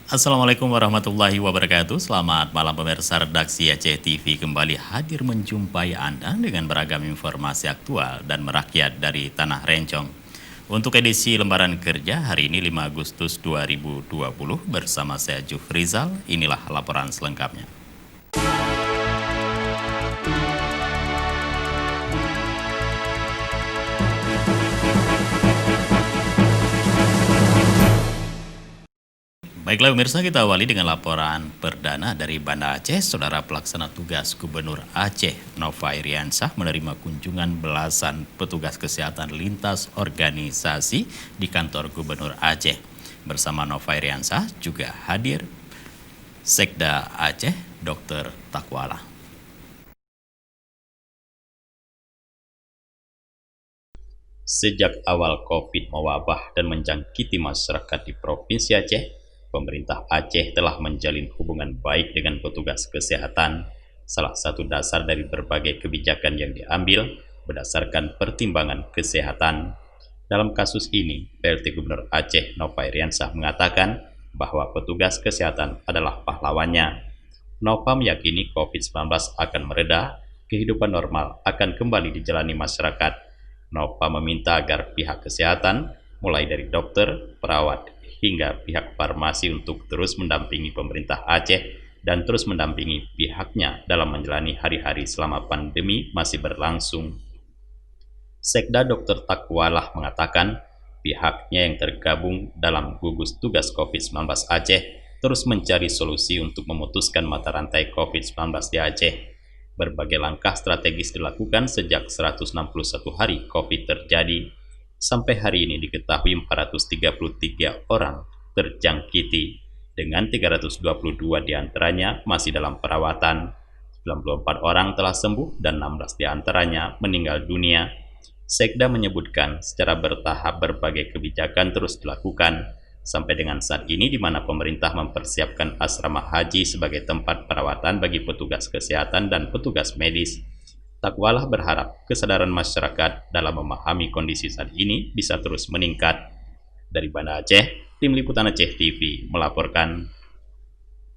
Assalamualaikum warahmatullahi wabarakatuh. Selamat malam pemirsa, redaksi Aceh TV kembali hadir menjumpai Anda dengan beragam informasi aktual dan merakyat dari Tanah Rencong. Untuk edisi lembaran kerja hari ini 5 Agustus 2020 bersama saya Jufrizal, inilah laporan selengkapnya. Baiklah pemirsa, kita awali dengan laporan perdana dari Banda Aceh. Saudara Pelaksana Tugas Gubernur Aceh Nova Iriansah menerima kunjungan belasan petugas kesehatan lintas organisasi di kantor Gubernur Aceh. Bersama Nova Iriansah juga hadir Sekda Aceh Dr. Takwala. Sejak awal COVID mewabah dan menjangkiti masyarakat di Provinsi Aceh, pemerintah Aceh telah menjalin hubungan baik dengan petugas kesehatan. Salah satu dasar dari berbagai kebijakan yang diambil berdasarkan pertimbangan kesehatan. Dalam kasus ini, PLT Gubernur Aceh Nova Iriansah mengatakan bahwa petugas kesehatan adalah pahlawannya. Nova meyakini COVID-19 akan mereda, kehidupan normal akan kembali dijalani masyarakat. Nova meminta agar pihak kesehatan, mulai dari dokter, perawat, hingga pihak farmasi untuk terus mendampingi pemerintah Aceh dan terus mendampingi pihaknya dalam menjalani hari-hari selama pandemi masih berlangsung. Sekda Dr. Takwalah mengatakan pihaknya yang tergabung dalam gugus tugas COVID-19 Aceh terus mencari solusi untuk memutuskan mata rantai COVID-19 di Aceh. Berbagai langkah strategis dilakukan sejak 161 hari COVID terjadi. Sampai hari ini diketahui 433 orang terjangkiti, dengan 322 diantaranya masih dalam perawatan, 94 orang telah sembuh dan 16 diantaranya meninggal dunia. Sekda menyebutkan secara bertahap berbagai kebijakan terus dilakukan, sampai dengan saat ini di mana pemerintah mempersiapkan asrama haji sebagai tempat perawatan bagi petugas kesehatan dan petugas medis. Takwalah berharap kesadaran masyarakat dalam memahami kondisi saat ini bisa terus meningkat. Dari Banda Aceh, Tim Liputan Aceh TV melaporkan.